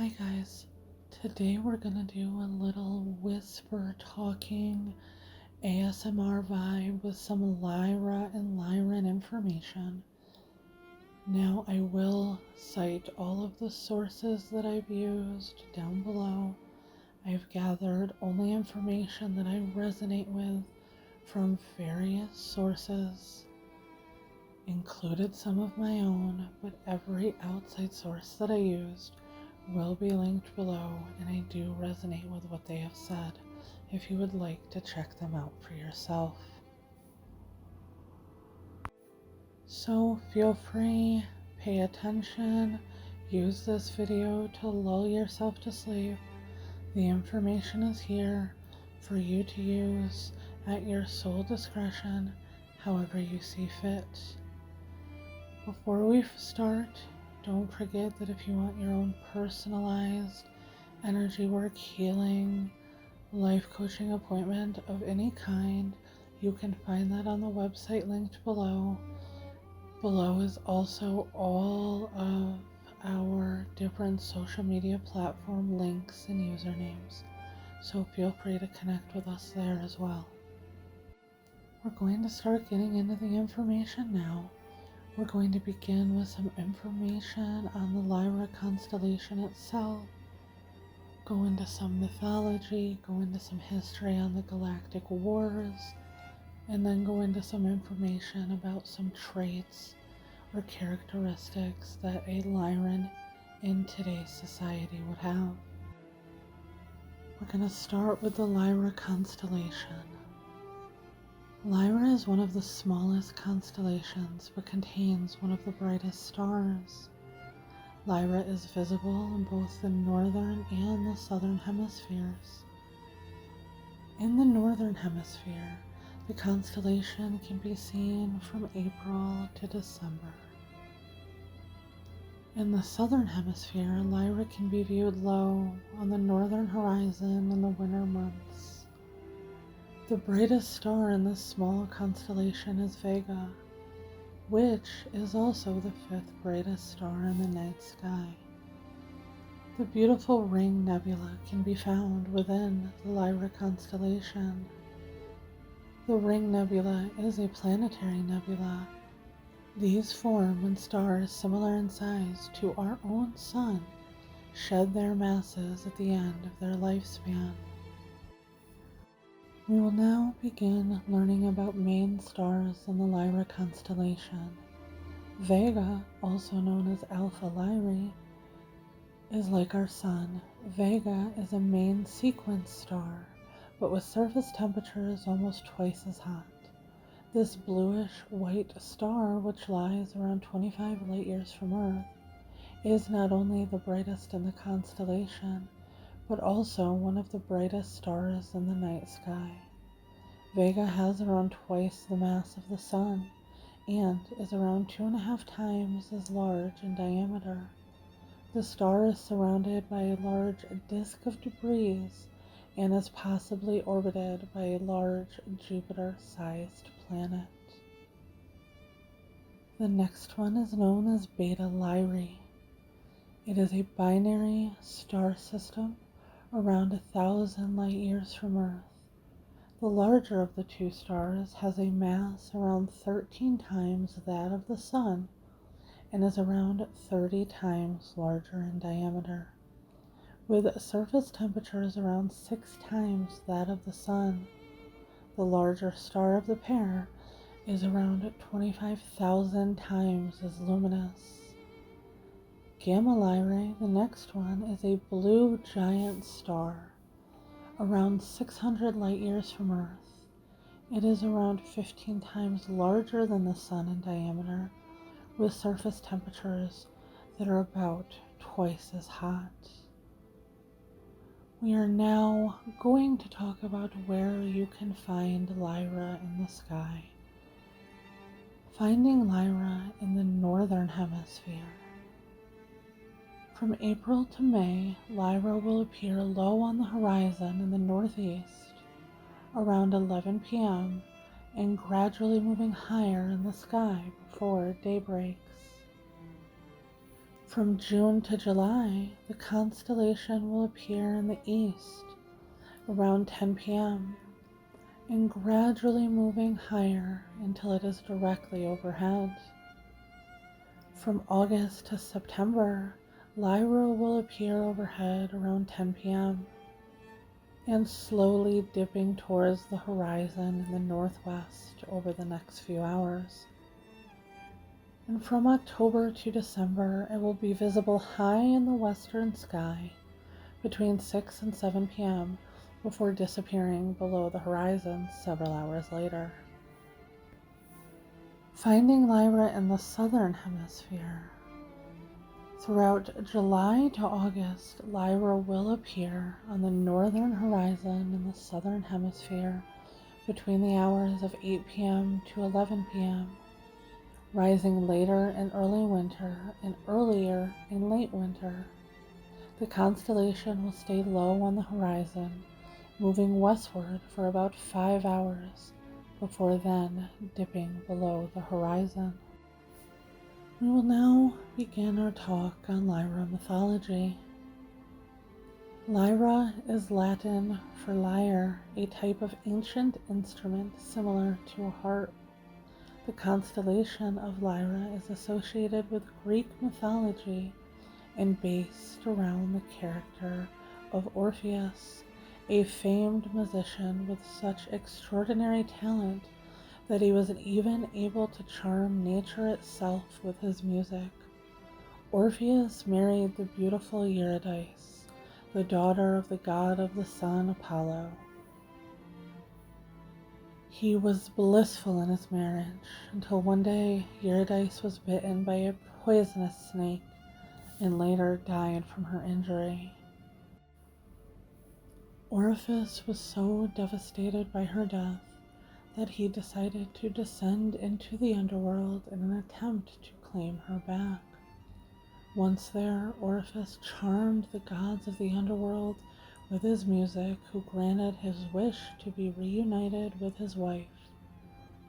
Hi guys, today we're gonna do a little whisper talking ASMR vibe with some Lyra and Lyran information. Now I will cite all of the sources that I've used down below. I've gathered only information that I resonate with from various sources, included some of my own, but every outside source that I used will be linked below, and I do resonate with what they have said if you would like to check them out for yourself. So feel free, pay attention, use this video to lull yourself to sleep. The information is here for you to use at your sole discretion, however you see fit. Before we start, don't forget that if you want your own personalized energy work, healing, life coaching appointment of any kind, you can find that on the website linked below. Below is also all of our different social media platform links and usernames, so feel free to connect with us there as well. We're going to start getting into the information now. We're going to begin with some information on the Lyra constellation itself, go into some mythology, go into some history on the galactic wars, and then go into some information about some traits or characteristics that a Lyran in today's society would have. We're going to start with the Lyra constellation. Lyra is one of the smallest constellations, but contains one of the brightest stars. Lyra is visible in both the northern and the southern hemispheres. In the northern hemisphere, the constellation can be seen from April to December. In the southern hemisphere, Lyra can be viewed low on the northern horizon in the winter months. The brightest star in this small constellation is Vega, which is also the fifth brightest star in the night sky. The beautiful Ring Nebula can be found within the Lyra constellation. The Ring Nebula is a planetary nebula. These form when stars similar in size to our own Sun shed their masses at the end of their lifespan. We will now begin learning about main stars in the Lyra constellation. Vega, also known as Alpha Lyrae, is like our Sun. Vega is a main sequence star, but with surface temperatures almost twice as hot. This bluish-white star, which lies around 25 light-years from Earth, is not only the brightest in the constellation, but also one of the brightest stars in the night sky. Vega has around twice the mass of the Sun and is around 2.5 times as large in diameter. The star is surrounded by a large disk of debris and is possibly orbited by a large Jupiter-sized planet. The next one is known as Beta Lyrae. It is a binary star system around 1,000 light-years from Earth. The larger of the two stars has a mass around 13 times that of the Sun and is around 30 times larger in diameter. With surface temperatures around 6 times that of the Sun, the larger star of the pair is around 25,000 times as luminous. Gamma Lyrae, the next one, is a blue giant star, around 600 light-years from Earth. It is around 15 times larger than the Sun in diameter, with surface temperatures that are about twice as hot. We are now going to talk about where you can find Lyra in the sky. Finding Lyra in the northern hemisphere. From April to May, Lyra will appear low on the horizon in the northeast around 11 p.m. and gradually moving higher in the sky before day breaks. From June to July, the constellation will appear in the east around 10 p.m. and gradually moving higher until it is directly overhead. From August to September, Lyra will appear overhead around 10 p.m. and slowly dipping towards the horizon in the northwest over the next few hours. And from October to December, it will be visible high in the western sky between 6 and 7 p.m. before disappearing below the horizon several hours later. Finding Lyra in the southern hemisphere. Throughout July to August, Lyra will appear on the northern horizon in the southern hemisphere between the hours of 8 p.m. to 11 p.m., rising later in early winter and earlier in late winter. The constellation will stay low on the horizon, moving westward for about 5 hours before then dipping below the horizon. We will now begin our talk on Lyra mythology. Lyra is Latin for lyre, a type of ancient instrument similar to a harp. The constellation of Lyra is associated with Greek mythology and based around the character of Orpheus, a famed musician with such extraordinary talent that he was even able to charm nature itself with his music. Orpheus married the beautiful Eurydice, the daughter of the god of the sun Apollo. He was blissful in his marriage until one day Eurydice was bitten by a poisonous snake and later died from her injury. Orpheus was so devastated by her death that he decided to descend into the underworld in an attempt to claim her back. Once there, Orpheus charmed the gods of the underworld with his music, who granted his wish to be reunited with his wife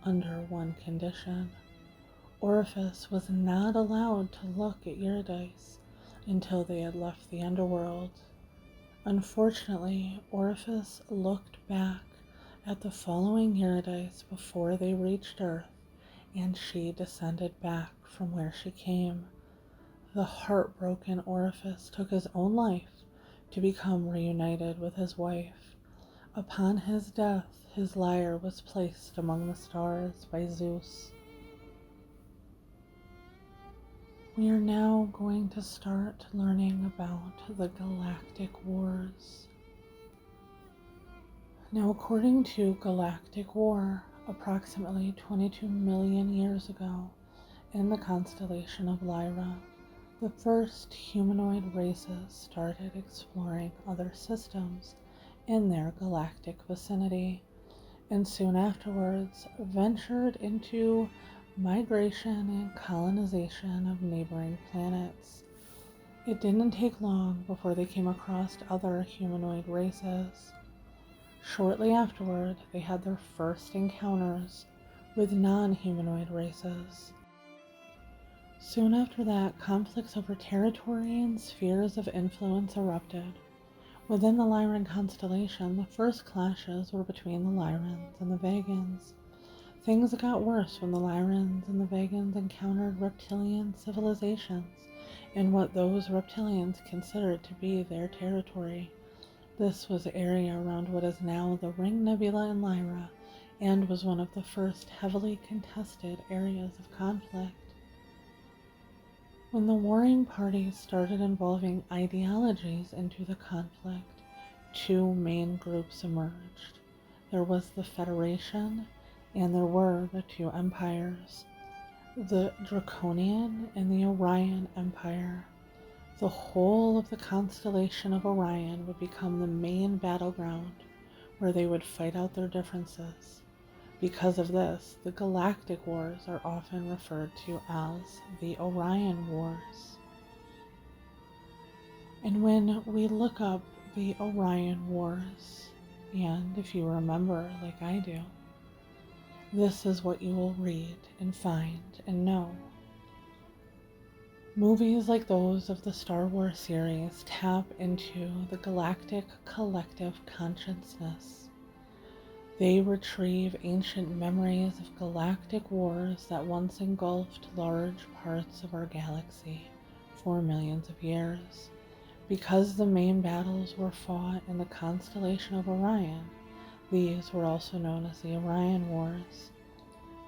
under one condition. Orpheus was not allowed to look at Eurydice until they had left the underworld. Unfortunately, Orpheus looked back at the following Eurydice before they reached Earth, and she descended back from where she came. The heartbroken Orpheus took his own life to become reunited with his wife. Upon his death, his lyre was placed among the stars by Zeus. We are now going to start learning about the galactic wars. Now, according to Galactic War, approximately 22 million years ago, in the constellation of Lyra, the first humanoid races started exploring other systems in their galactic vicinity, and soon afterwards ventured into migration and colonization of neighboring planets. It didn't take long before they came across other humanoid races. Shortly afterward, they had their first encounters with non-humanoid races. Soon after that, conflicts over territory and spheres of influence erupted. Within the Lyran constellation, the first clashes were between the Lyrans and the Vegans. Things got worse when the Lyrans and the Vegans encountered reptilian civilizations in what those reptilians considered to be their territory. This was the area around what is now the Ring Nebula in Lyra, and was one of the first heavily contested areas of conflict. When the warring parties started involving ideologies into the conflict, two main groups emerged. There was the Federation, and there were the two empires, the Draconian and the Orion Empire. The whole of the constellation of Orion would become the main battleground where they would fight out their differences. Because of this, the galactic wars are often referred to as the Orion Wars. And when we look up the Orion Wars, and if you remember like I do, this is what you will read and find and know. Movies like those of the Star Wars series tap into the galactic collective consciousness. They retrieve ancient memories of galactic wars that once engulfed large parts of our galaxy for millions of years. Because the main battles were fought in the constellation of Orion, these were also known as the Orion Wars.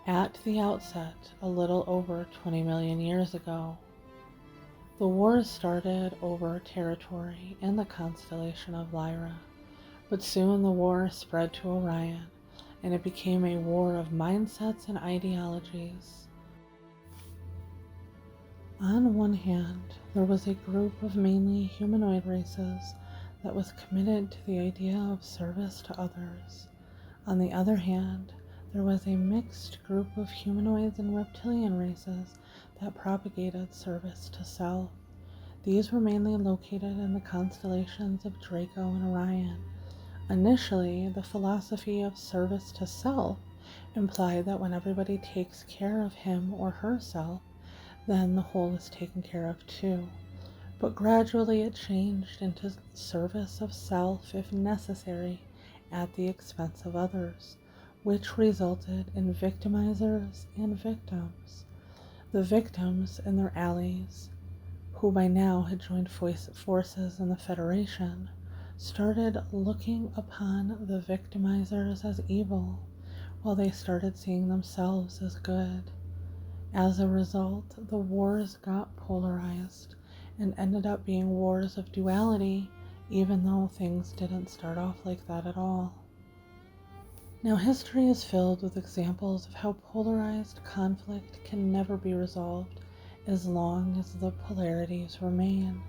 At the outset, a little over 20 million years ago, the wars started over territory in the constellation of Lyra, but soon the war spread to Orion, and it became a war of mindsets and ideologies. On one hand, there was a group of mainly humanoid races that was committed to the idea of service to others. On the other hand, there was a mixed group of humanoids and reptilian races that propagated service to self. These were mainly located in the constellations of Draco and Orion. Initially, the philosophy of service to self implied that when everybody takes care of him or herself, then the whole is taken care of too. But gradually it changed into service of self if necessary at the expense of others, which resulted in victimizers and victims. The victims and their allies, who by now had joined forces in the Federation, started looking upon the victimizers as evil, while they started seeing themselves as good. As a result, the wars got polarized and ended up being wars of duality, even though things didn't start off like that at all. Now, history is filled with examples of how polarized conflict can never be resolved as long as the polarities remain.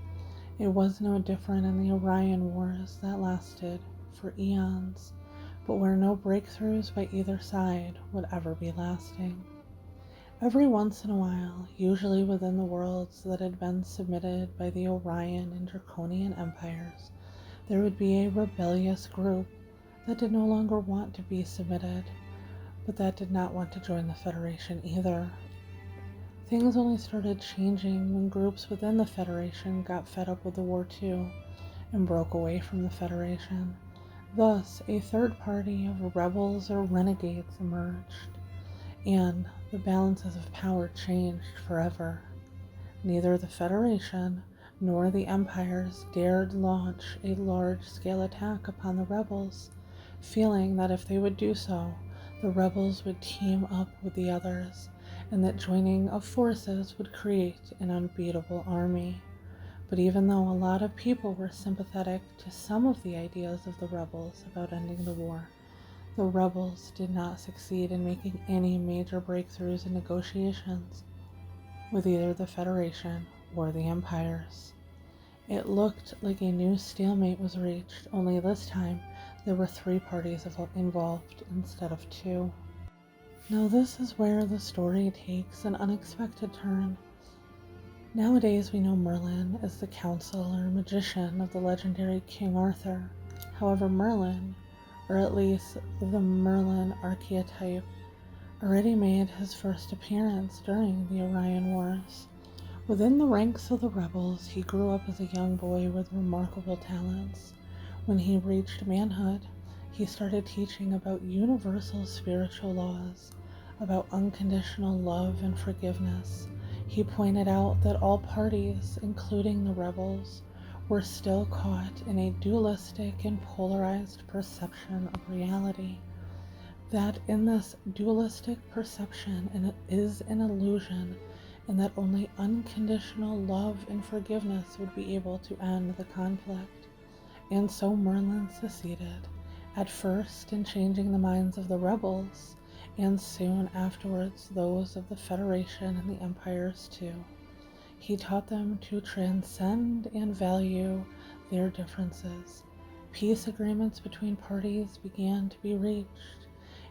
It was no different in the Orion Wars that lasted for eons, but where no breakthroughs by either side would ever be lasting. Every once in a while, usually within the worlds that had been submitted by the Orion and Draconian empires, there would be a rebellious group that did no longer want to be submitted, but that did not want to join the Federation either. Things only started changing when groups within the Federation got fed up with the war too and broke away from the Federation. Thus, a third party of rebels or renegades emerged, and the balances of power changed forever. Neither the Federation nor the empires dared launch a large-scale attack upon the rebels, feeling that if they would do so, the rebels would team up with the others, and that joining of forces would create an unbeatable army. But even though a lot of people were sympathetic to some of the ideas of the rebels about ending the war, the rebels did not succeed in making any major breakthroughs in negotiations with either the Federation or the empires. It looked like a new stalemate was reached, only this time there were 3 parties involved instead of 2. Now this is where the story takes an unexpected turn. Nowadays we know Merlin as the counsel or magician of the legendary King Arthur. However, Merlin, or at least the Merlin archetype, already made his first appearance during the Orion Wars. Within the ranks of the rebels, he grew up as a young boy with remarkable talents. When he reached manhood, he started teaching about universal spiritual laws, about unconditional love and forgiveness. He pointed out that all parties, including the rebels, were still caught in a dualistic and polarized perception of reality. That in this dualistic perception is an illusion, and that only unconditional love and forgiveness would be able to end the conflict. And so Merlin succeeded, at first in changing the minds of the rebels, and soon afterwards those of the Federation and the empires too. He taught them to transcend and value their differences. Peace agreements between parties began to be reached,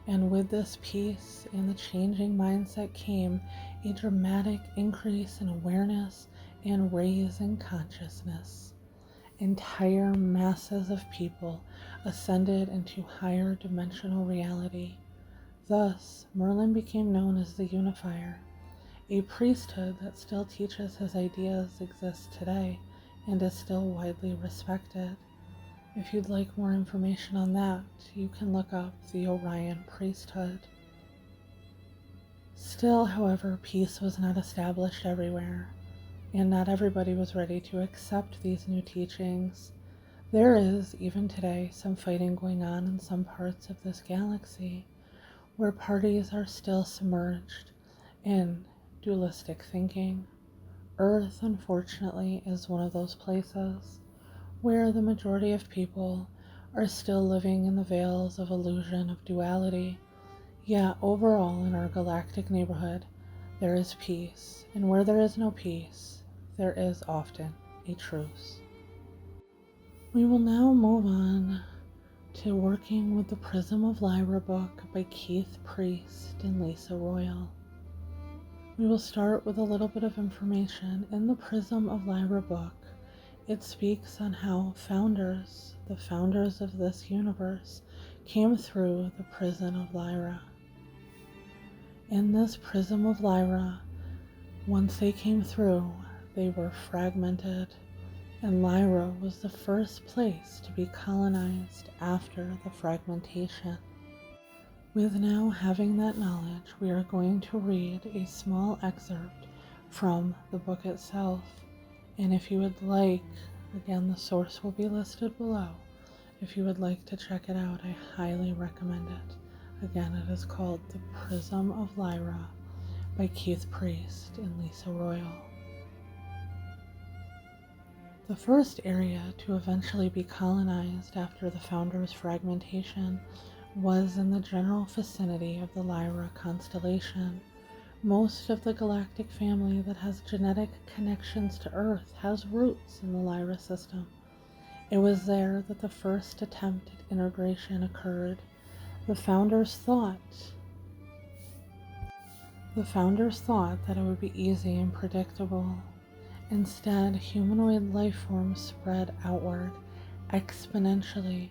and with this peace and the changing mindset came a dramatic increase in awareness and raise in consciousness. Entire masses of people ascended into higher dimensional reality. Thus, Merlin became known as the Unifier, A priesthood that still teaches his ideas exists today and is still widely respected. If you'd like more information on that, you can look up the Orion priesthood. Still, however, peace was not established everywhere, and not everybody was ready to accept these new teachings. There is, even today, some fighting going on in some parts of this galaxy, where parties are still submerged in dualistic thinking. Earth, unfortunately, is one of those places where the majority of people are still living in the veils of illusion of duality. Yet overall in our galactic neighborhood, there is peace, and where there is no peace, there is often a truce. We will now move on to Working with the Prism of Lyra book by Keith Priest and Lisa Royal. We will start with a little bit of information. In the Prism of Lyra book, it speaks on how the founders of this universe, came through the prison of Lyra. In this prism of Lyra, once they came through, they were fragmented, and Lyra was the first place to be colonized after the fragmentation. With now having that knowledge, we are going to read a small excerpt from the book itself, and if you would like, again, the source will be listed below. If you would like to check it out, I highly recommend it. Again, it is called The Prism of Lyra by Keith Priest and Lisa Royal. The first area to eventually be colonized after the founders' fragmentation was in the general vicinity of the Lyra constellation. Most of the galactic family that has genetic connections to Earth has roots in the Lyra system. It was there that the first attempt at integration occurred. The founders thought that it would be easy and predictable. Instead, humanoid life forms spread outward exponentially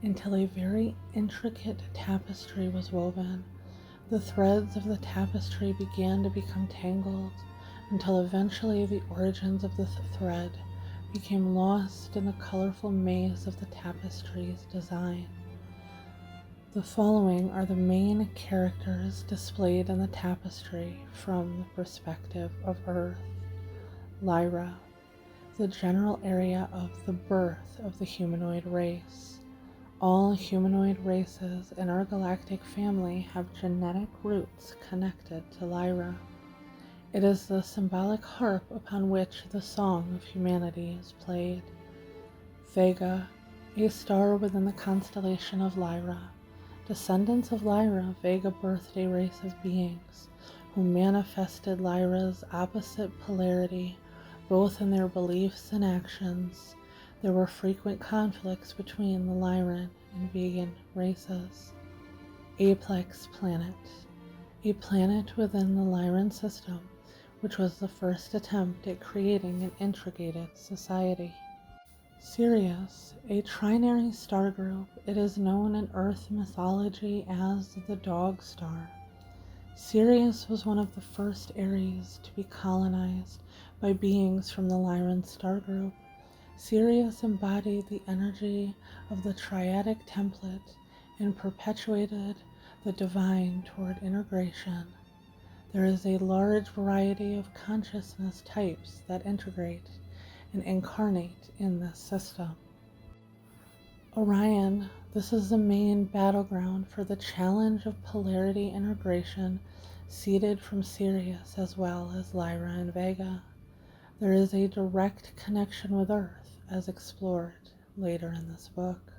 until a very intricate tapestry was woven. The threads of the tapestry began to become tangled until eventually the origins of the thread became lost in the colorful maze of the tapestry's design. The following are the main characters displayed in the tapestry from the perspective of Earth. Lyra, the general area of the birth of the humanoid race. All humanoid races in our galactic family have genetic roots connected to Lyra. It is the symbolic harp upon which the song of humanity is played. Vega, a star within the constellation of Lyra. Descendants of Lyra, Vega birthed a race of beings who manifested Lyra's opposite polarity, both in their beliefs and actions. There were frequent conflicts between the Lyran and Vegan races. Aplex planet, a planet within the Lyran system, which was the first attempt at creating an integrated society. Sirius, a trinary star group, it is known in Earth mythology as the Dog Star. Sirius was one of the first Aries to be colonized by beings from the Lyran star group. Sirius embodied the energy of the triadic template and perpetuated the divine toward integration. There is a large variety of consciousness types that integrate and incarnate in this system. Orion, this is the main battleground for the challenge of polarity integration, seeded from Sirius as well as Lyra and Vega. There is a direct connection with Earth, as explored later in this book.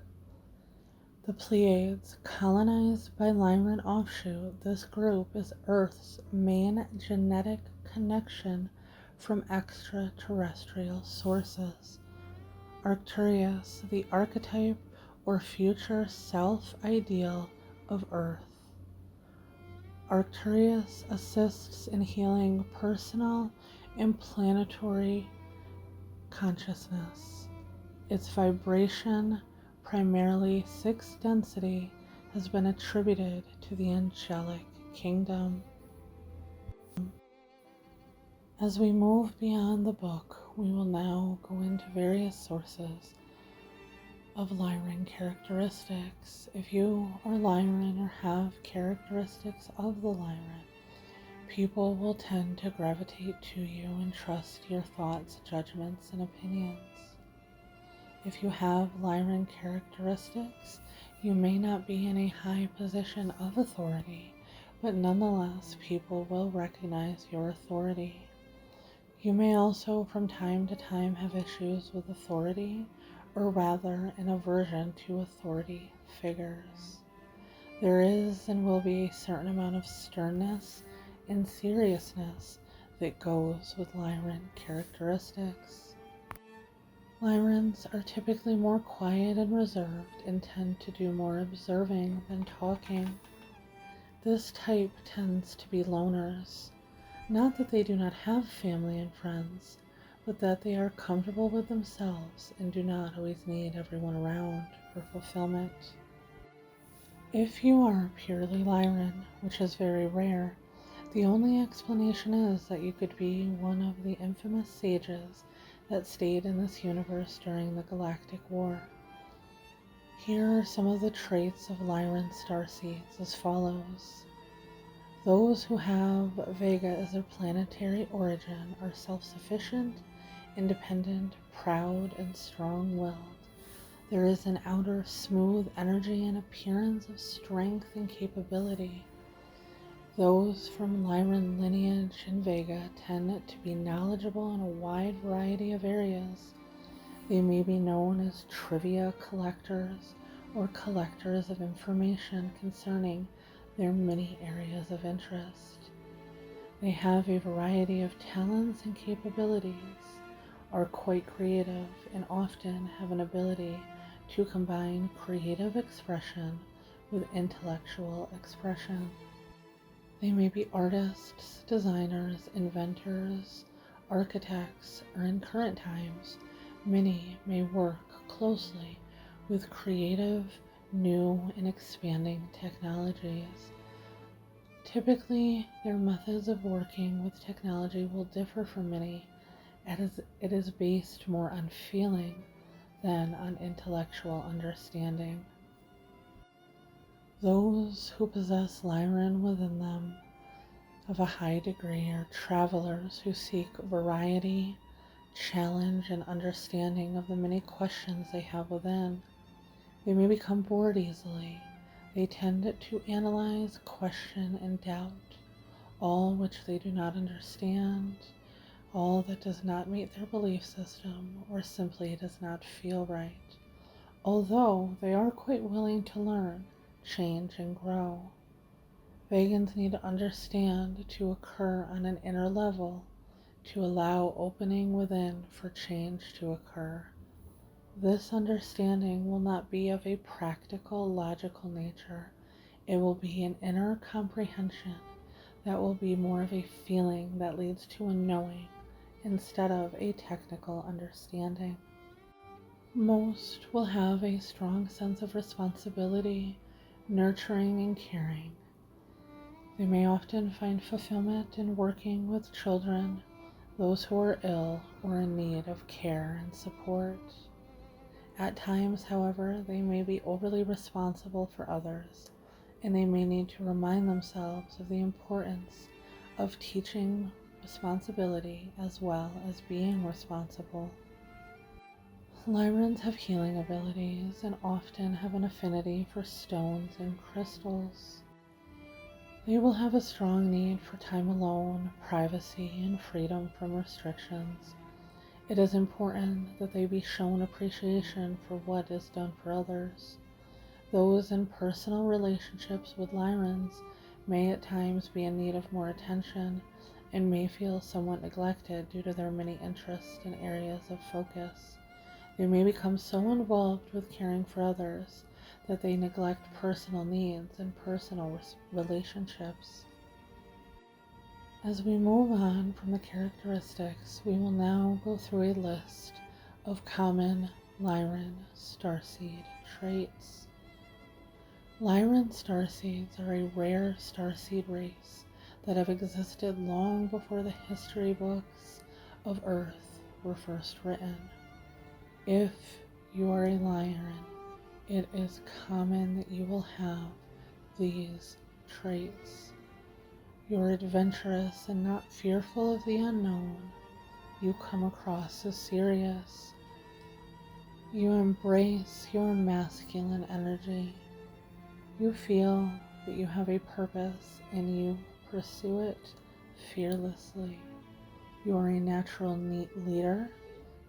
The Pleiades, colonized by Lyran offshoot, this group is Earth's main genetic connection from extraterrestrial sources. Arcturus, the archetype or future self-ideal of Earth. Arcturus assists in healing personal and planetary consciousness. Its vibration, primarily 6 density, has been attributed to the angelic kingdom. As we move beyond the book, we will now go into various sources of Lyran characteristics. If you are Lyran or have characteristics of the Lyran, people will tend to gravitate to you and trust your thoughts, judgments, and opinions. If you have Lyran characteristics, you may not be in a high position of authority, but nonetheless, people will recognize your authority. You may also from time to time have issues with authority, or rather an aversion to authority figures. There is and will be a certain amount of sternness and seriousness that goes with Lyran characteristics. Lyrans are typically more quiet and reserved and tend to do more observing than talking. This type tends to be loners. Not that they do not have family and friends, but that they are comfortable with themselves and do not always need everyone around for fulfillment. If you are purely Lyran, which is very rare, the only explanation is that you could be one of the infamous sages that stayed in this universe during the Galactic War. Here are some of the traits of Lyran starseeds as follows. Those who have Vega as their planetary origin are self-sufficient, independent, proud, and strong-willed. There is an outer smooth energy and appearance of strength and capability. Those from Lyran lineage in Vega tend to be knowledgeable in a wide variety of areas. They may be known as trivia collectors or collectors of information concerning their many areas of interest. They have a variety of talents and capabilities, are quite creative, and often have an ability to combine creative expression with intellectual expression. They may be artists, designers, inventors, architects, or in current times, many may work closely with creative, new, and expanding technologies. Typically, their methods of working with technology will differ from many, as it is based more on feeling than on intellectual understanding. Those who possess Lyran within them of a high degree are travelers who seek variety, challenge, and understanding of the many questions they have within. They may become bored easily. They tend to analyze, question, and doubt all which they do not understand, all that does not meet their belief system, or simply does not feel right, although they are quite willing to learn, change, and grow. Vegans need to understand to occur on an inner level to allow opening within for change to occur. This understanding will not be of a practical, logical nature. It will be an inner comprehension that will be more of a feeling that leads to a knowing instead of a technical understanding. Most will have a strong sense of responsibility, nurturing, and caring. They may often find fulfillment in working with children, those who are ill or in need of care and support. At times, however, they may be overly responsible for others, and they may need to remind themselves of the importance of teaching responsibility as well as being responsible. Lyrans have healing abilities and often have an affinity for stones and crystals. They will have a strong need for time alone, privacy, and freedom from restrictions. It is important that they be shown appreciation for what is done for others. Those in personal relationships with Lyrans may at times be in need of more attention and may feel somewhat neglected due to their many interests and areas of focus. They may become so involved with caring for others that they neglect personal needs and personal relationships. As we move on from the characteristics, we will now go through a list of common Lyran starseed traits. Lyran starseeds are a rare starseed race that have existed long before the history books of Earth were first written. If you are a Lyran, it is common that you will have these traits. You're adventurous and not fearful of the unknown. You come across as serious. You embrace your masculine energy. You feel that you have a purpose and you pursue it fearlessly. You are a natural leader.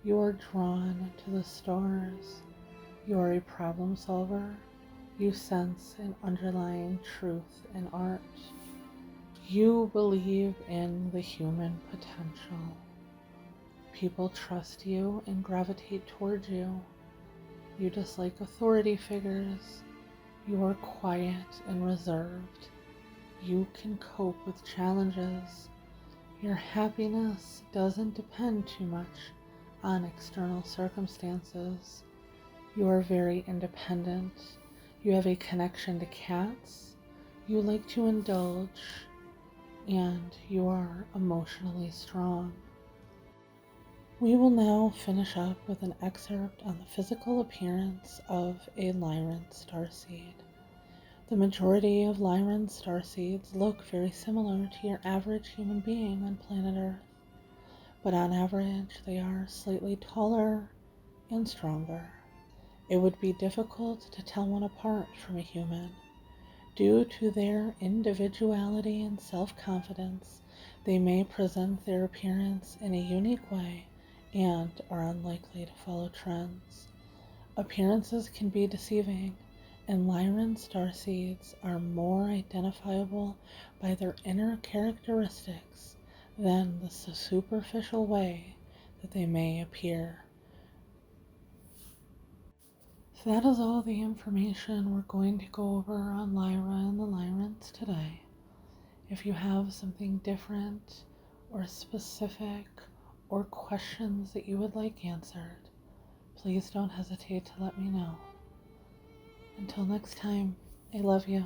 You are drawn to the stars. You are a problem solver. You sense an underlying truth in art. You believe in the human potential. People trust you and gravitate towards you. You dislike authority figures. You are quiet and reserved. You can cope with challenges. Your happiness doesn't depend too much on external circumstances. You are very independent. You have a connection to cats. You like to indulge, and you are emotionally strong. We will now finish up with an excerpt on the physical appearance of a Lyran starseed. The majority of Lyran starseeds look very similar to your average human being on planet Earth, but on average they are slightly taller and stronger. It would be difficult to tell one apart from a human. Due to their individuality and self-confidence, they may present their appearance in a unique way and are unlikely to follow trends. Appearances can be deceiving, and Lyran starseeds are more identifiable by their inner characteristics than the superficial way that they may appear. So that is all the information we're going to go over on Lyra and the Lyrans today. If you have something different or specific or questions that you would like answered, please don't hesitate to let me know. Until next time, I love you.